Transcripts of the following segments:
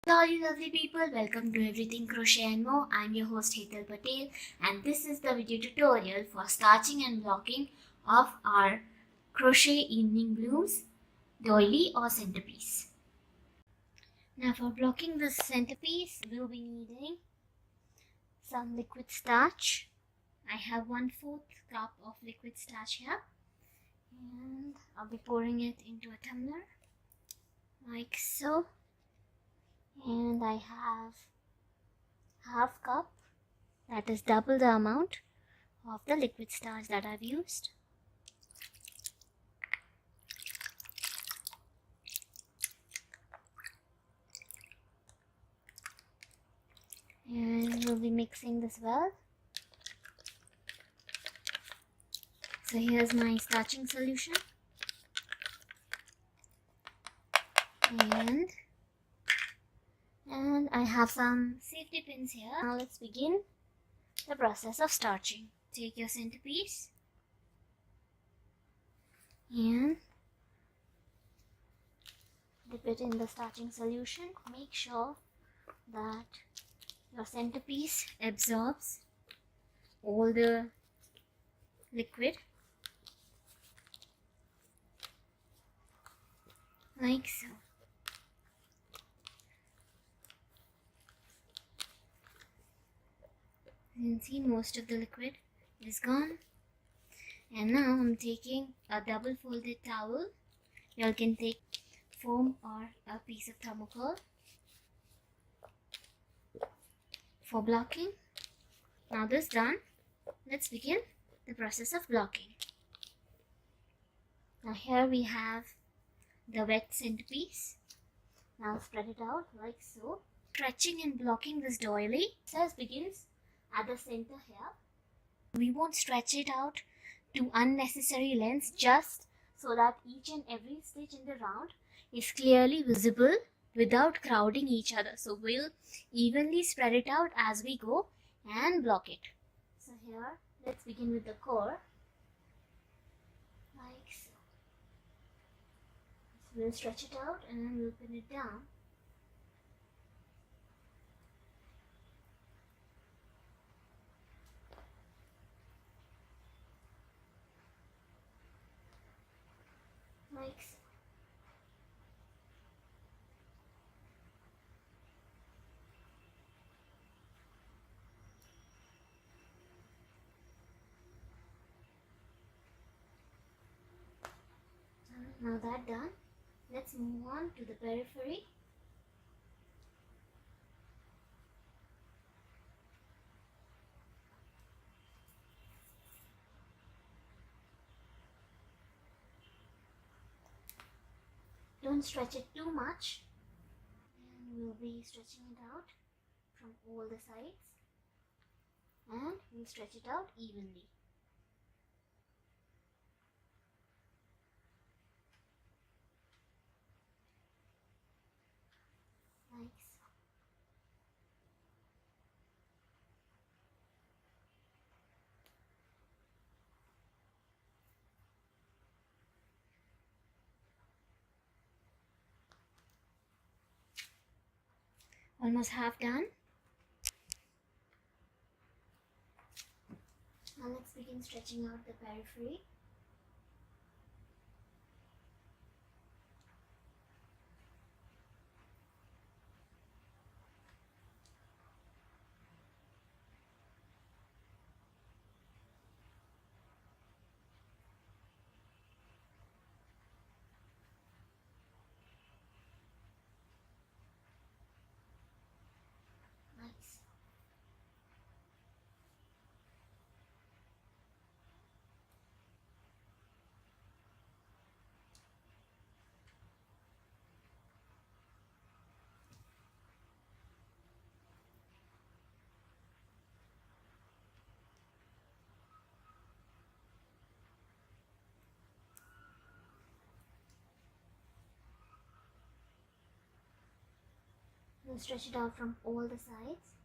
Hello you lovely people, welcome to Everything Crochet and More. I'm your host Heya Patel and this is the video tutorial for starching and blocking of our crochet evening blooms, doily or centerpiece. Now for blocking this centerpiece, we'll be needing some liquid starch. I have 1/4 cup of liquid starch here and I'll be pouring it into a tumbler like so. And I have half cup, that is double the amount of the liquid starch that I've used. And we'll be mixing this well. So here's my starching solution. And I have some safety pins here. Now let's begin the process of starching. Take your centerpiece and dip it in the starching solution. Make sure that your centerpiece absorbs all the liquid like so. You can see most of the liquid is gone. And now I'm taking a double folded towel. You can take foam or a piece of thermocol for blocking. Now this done, let's begin the process of blocking. Now here we have the wet centerpiece. Now spread it out like so. Stretching and blocking this doily. Process begins at the center here. We won't stretch it out to unnecessary lengths, just so that each and every stitch in the round is clearly visible without crowding each other. So we'll evenly spread it out as we go and block it. So here, let's begin with the core like so. So we'll stretch it out and then we'll pin it down. Like so. Now that done, let's move on to the periphery. Don't stretch it too much, and we'll be stretching it out from all the sides, and we'll stretch it out evenly. Like so. Almost half done. Now let's begin stretching out the periphery. Like so. We'll stretch it out from all the sides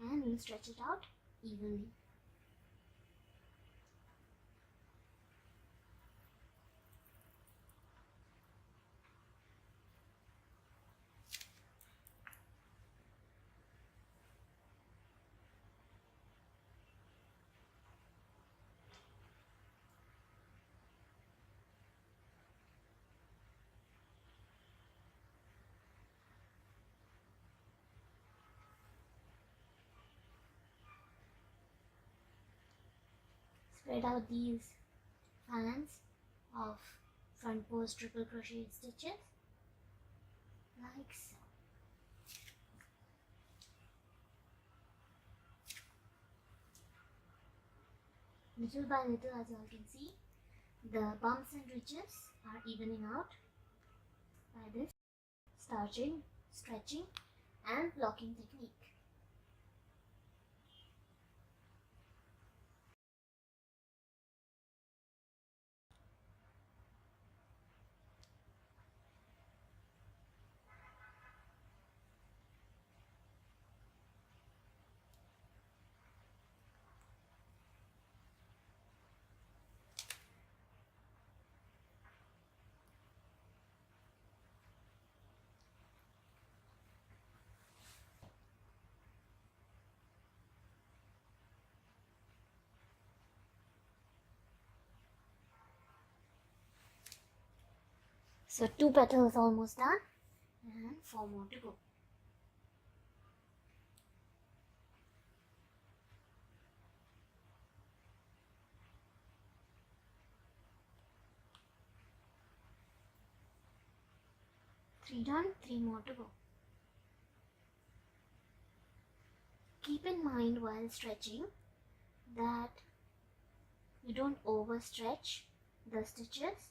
and we'll stretch it out evenly. Spread out these fans of front post triple crochet stitches like so. Little by little, as you all can see, the bumps and ridges are evening out by this starching, stretching and blocking technique. So 2 petals almost done and 4 more to go. Three done, 3 more to go. Keep in mind while stretching that you don't overstretch the stitches.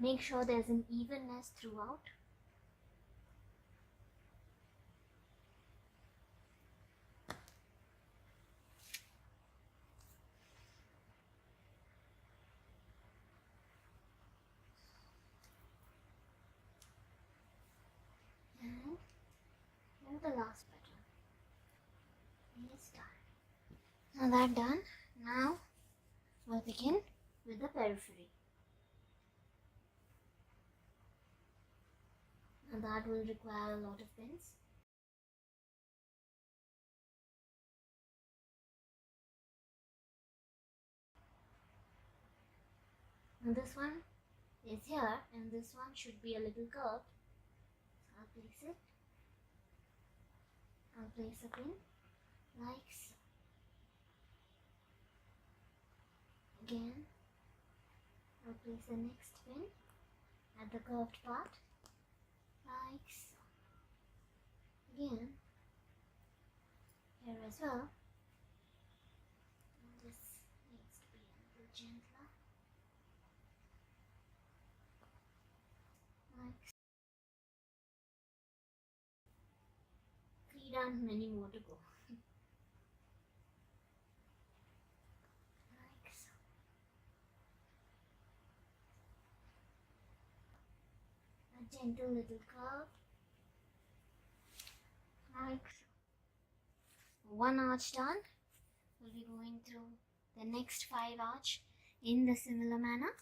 Make sure there's an evenness throughout. And here's the last pattern. It's done. Now that done, now we'll begin with the periphery. And that will require a lot of pins. And this one is here and this one should be a little curved. So I'll place it. I'll place a pin like so. Again, I'll place the next pin at the curved part like so. Again, here as well. And this needs to be a little gentler. Like so. 3 done, many more to go. Like so. A gentle little curve. Like so. 1 arch done. We'll be going through the next 5 arch in the similar manner.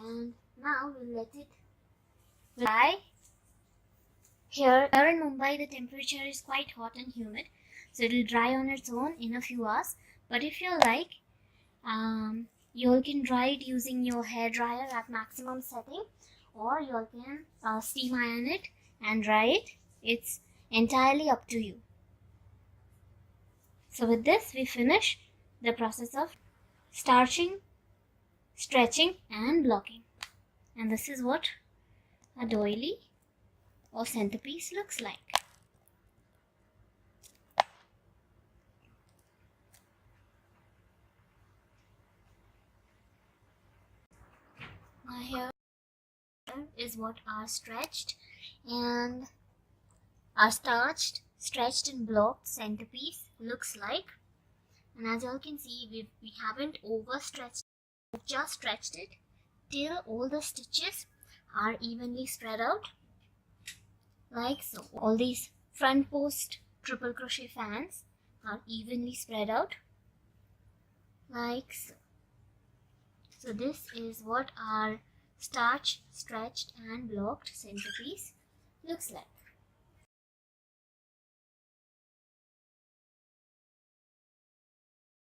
And now we'll let it dry. Here in Mumbai the temperature is quite hot and humid, so it will dry on its own in a few hours. But if you like, you can dry it using your hair dryer at maximum setting, or you can steam iron it and dry it. It's entirely up to you. So with this we finish the process of starching, stretching and blocking. And this is what a doily or centerpiece looks like. Now here is what our stretched and our stretched and blocked centerpiece looks like. And as you all can see, we haven't overstretched, we've just stretched it till all the stitches are evenly spread out like so. All these front post triple crochet fans are evenly spread out like so. So this is what our starched, stretched and blocked centerpiece looks like.